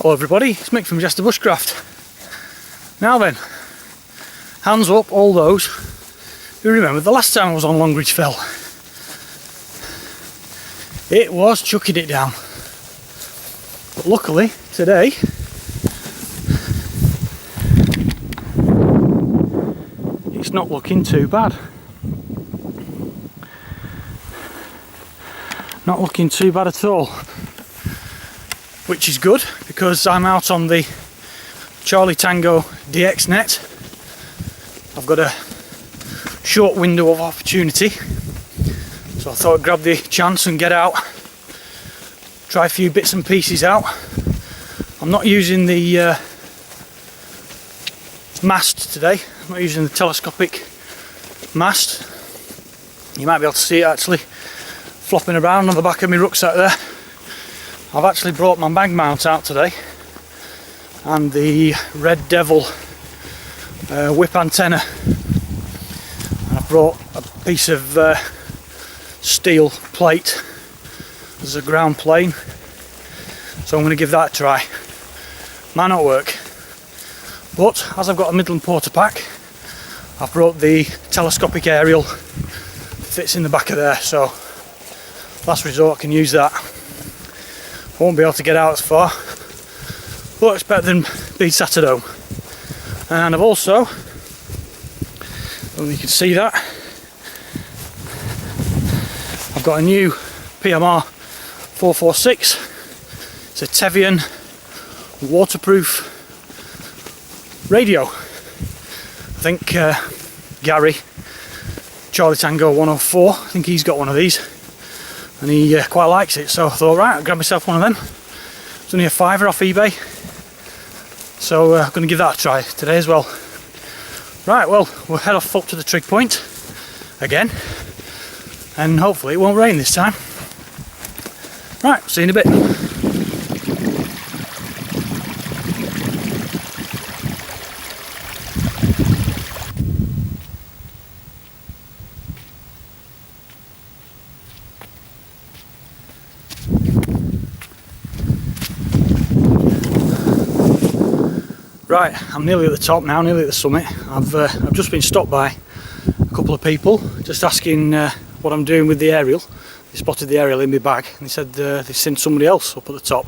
Hello everybody, it's Mick from Jester Bushcraft. Now then, hands up all those who remember the last time I was on Longridge Fell. It was chucking it down. But luckily today it's not looking too bad. Not looking too bad at all. Which is good because I'm out on the Charlie Tango DX net. I've got a short window of opportunity, so I thought I'd grab the chance and get out, try a few bits and pieces out. I'm not using the mast today, I'm not using the telescopic mast. You might be able to see it actually flopping around on the back of my rucksack there. I've actually brought my mag mount out today and the Red Devil whip antenna, and I've brought a piece of steel plate as a ground plane, so I'm going to give that a try. Might not work, but as I've got a Midland Porter pack, I've brought the telescopic aerial, fits in the back of there, so last resort I can use that. Won't be able to get out as far, but it's better than being sat at home. And I've also, well, you can see that, I've got a new PMR 446. It's a Tevian waterproof radio. I think Gary, Charlie Tango 104, I think he's got one of these. And he quite likes it, so I thought, right, I'll grab myself one of them. It's only a £5 off eBay, so I'm going to give that a try today as well. Right, well, we'll head off up to the trig point again, and hopefully it won't rain this time. Right, see you in a bit. Right, I'm nearly at the top now, nearly at the summit. I've just been stopped by a couple of people, just asking what I'm doing with the aerial. They spotted the aerial in my bag and they said they've seen somebody else up at the top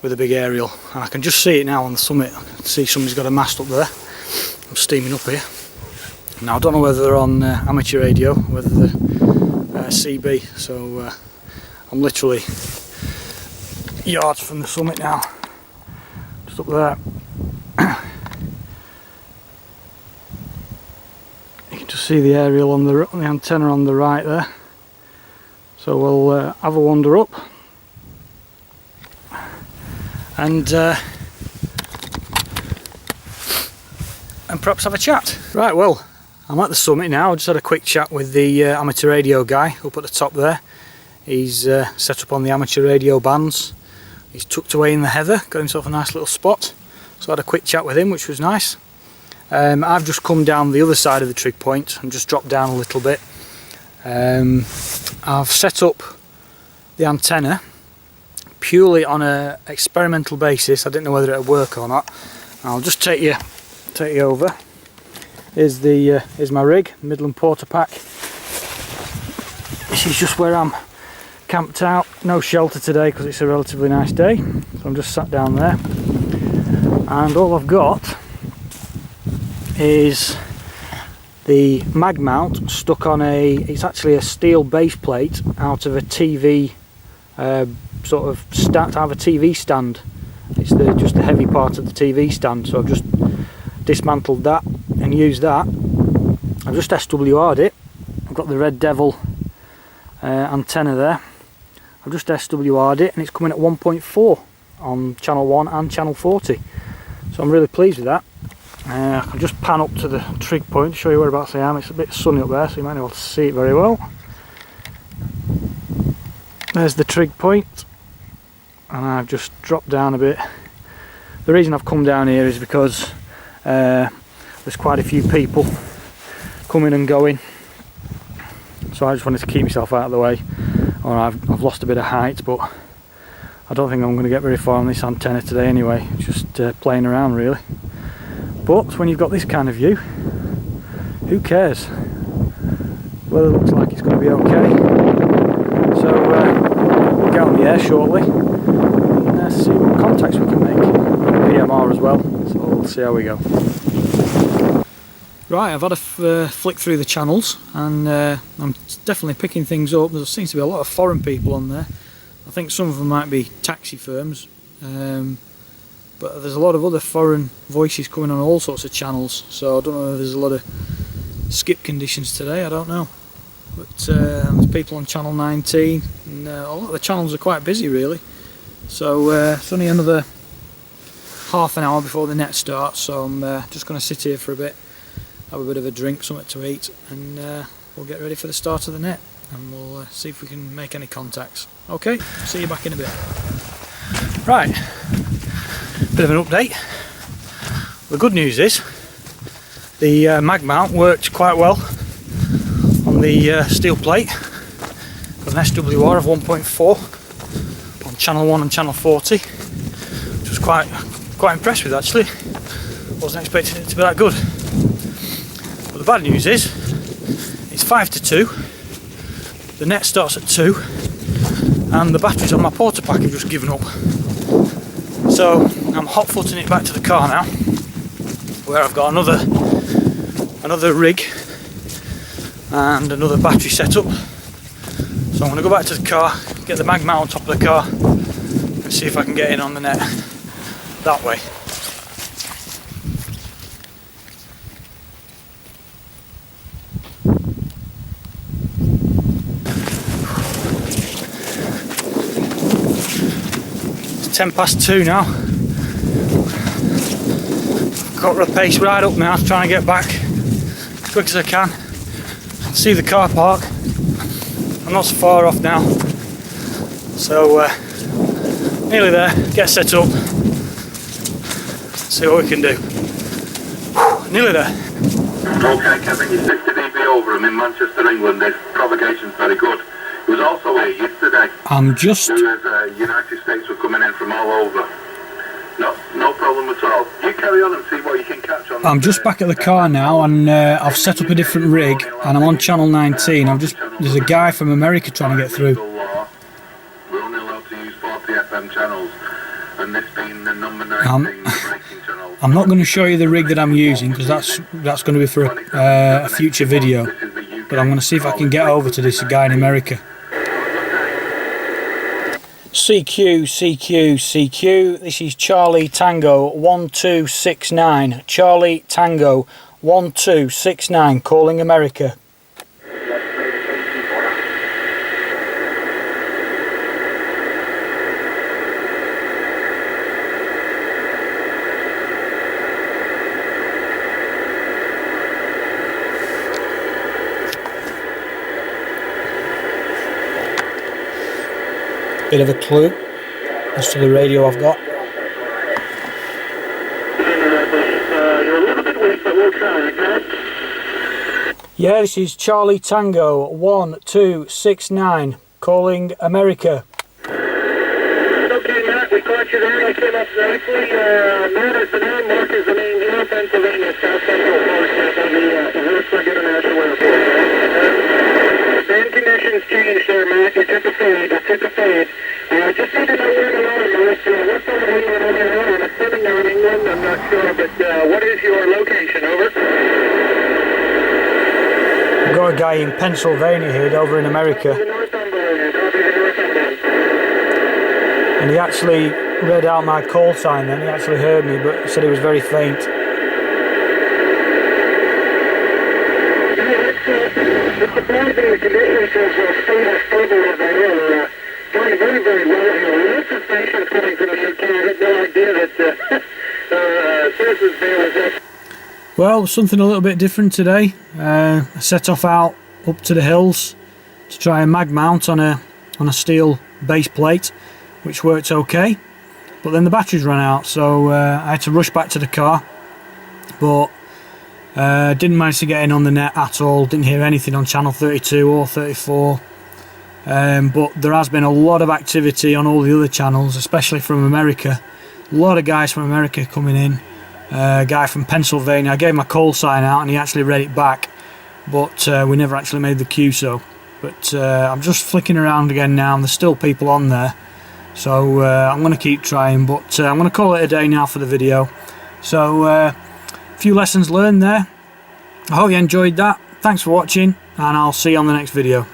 with a big aerial. And I can just see it now on the summit. I can see somebody's got a mast up there. I'm steaming up here. Now I don't know whether they're on amateur radio, whether they're CB, so I'm literally yards from the summit now. Just up there. You can just see the aerial on the antenna on the right there, so we'll have a wander up and perhaps have a chat. Right, well, I'm at the summit now. I just had a quick chat with the amateur radio guy up at the top there. He's set up on the amateur radio bands. He's tucked away in the heather, got himself a nice little spot. So I had a quick chat with him, which was nice. I've just come down the other side of the trig point and just dropped down a little bit. I've set up the antenna purely on an experimental basis. I didn't know whether it would work or not. I'll just take you over. Here's my rig, Midland Porter pack. This is just where I'm camped out. No shelter today because it's a relatively nice day. So I'm just sat down there. And all I've got is the mag mount stuck on it's actually a steel base plate out of a TV sort of out of a TV stand. It's just the heavy part of the TV stand, so I've just dismantled that and used that. I've just SWR'd it. I've got the Red Devil antenna there. I've just SWR'd it and it's coming at 1.4 on channel 1 and channel 40. So I'm really pleased with that. I can just pan up to the trig point to show you whereabouts I am. It's a bit sunny up there, so you might not be able to see it very well. There's the trig point, and I've just dropped down a bit. The reason I've come down here is because there's quite a few people coming and going, so I just wanted to keep myself out of the way. Or I've lost a bit of height, but I don't think I'm going to get very far on this antenna today anyway, just playing around really. But when you've got this kind of view, who cares? Weather looks like it's going to be okay, so we'll get on the air shortly and see what contacts we can make. PMR as well, so we'll see how we go. Right, I've had a flick through the channels and I'm definitely picking things up. There seems to be a lot of foreign people on there. I think some of them might be taxi firms, but there's a lot of other foreign voices coming on all sorts of channels, so I don't know if there's a lot of skip conditions today, I don't know. But there's people on channel 19 and a lot of the channels are quite busy really. So it's only another half an hour before the net starts, so I'm just going to sit here for a bit, have a bit of a drink, something to eat, and we'll get ready for the start of the net and we'll see if we can make any contacts. Okay, see you back in a bit. Right, bit of an update. The good news is the mag mount worked quite well on the steel plate. Got an SWR of 1.4 on channel 1 and channel 40, which was quite impressed with actually. Wasn't expecting it to be that good. But the bad news is it's 5 to 2. The net starts at 2 and the batteries on my porta pack have just given up. So I'm hot footing it back to the car now, where I've got another rig and another battery setup. So I'm going to go back to the car, get the mag mount on top of the car and see if I can get in on the net that way. It's 10 past 2 now. Got the pace right up now, trying to get back as quick as I can. See the car park. I'm not so far off now, so nearly there. Get set up, see what we can do. Nearly there. Okay, Kevin, you're 60 dB over. I'm in Manchester, England. This propagation's very good. It was also here yesterday. I'm just. The United States were coming in from all over. No problem at all. You carry on and see what you can catch on. I'm just back at the car now, and I've set up a different rig, and I'm on channel 19. There's a guy from America trying to get through. We're only allowed to use 40 FM channels, and this being the number 19 breaking channel. I'm not going to show you the rig that I'm using because that's going to be for a future video. But I'm going to see if I can get over to this guy in America. CQ, CQ, CQ, this is Charlie Tango 1269, Charlie Tango 1269, calling America. Bit of a clue as to the radio I've got. You're a little bit weak, but we'll try, okay? Yeah, this is Charlie Tango 1269, calling America. Okay, Matt, we caught you there. I came up nicely. Matt is the name, Mark is the name here, Pennsylvania, South Central Forest, on the Harrisburg International Airport. Band conditions changed there, Matt. You took a fade. Just need to know where you are, Matt. What part of England are you on? I'm assuming you're in England. I'm not sure, but what is your location? Over. We've got a guy in Pennsylvania here, over in America. And he actually read out my call sign then. He actually heard me, but said it was very faint. It's surprising the conditions have stayed as stable as they are. Going very, very well here. Lots of stations coming from the UK. I had no idea that sources there was that. Well, something a little bit different today. I set off out up to the hills to try and mag mount on a steel base plate, which worked okay. But then the batteries ran out, so I had to rush back to the car. But didn't manage to get in on the net at all. Didn't hear anything on channel 32 or 34. but there has been a lot of activity on all the other channels, especially from America. A lot of guys from America coming in. A guy from Pennsylvania, I gave my call sign out and he actually read it back, but we never actually made the QSO. But I'm just flicking around again now and there's still people on there, so I'm going to keep trying, but I'm going to call it a day now for the video. So a few lessons learned there. I hope you enjoyed that. Thanks for watching and I'll see you on the next video.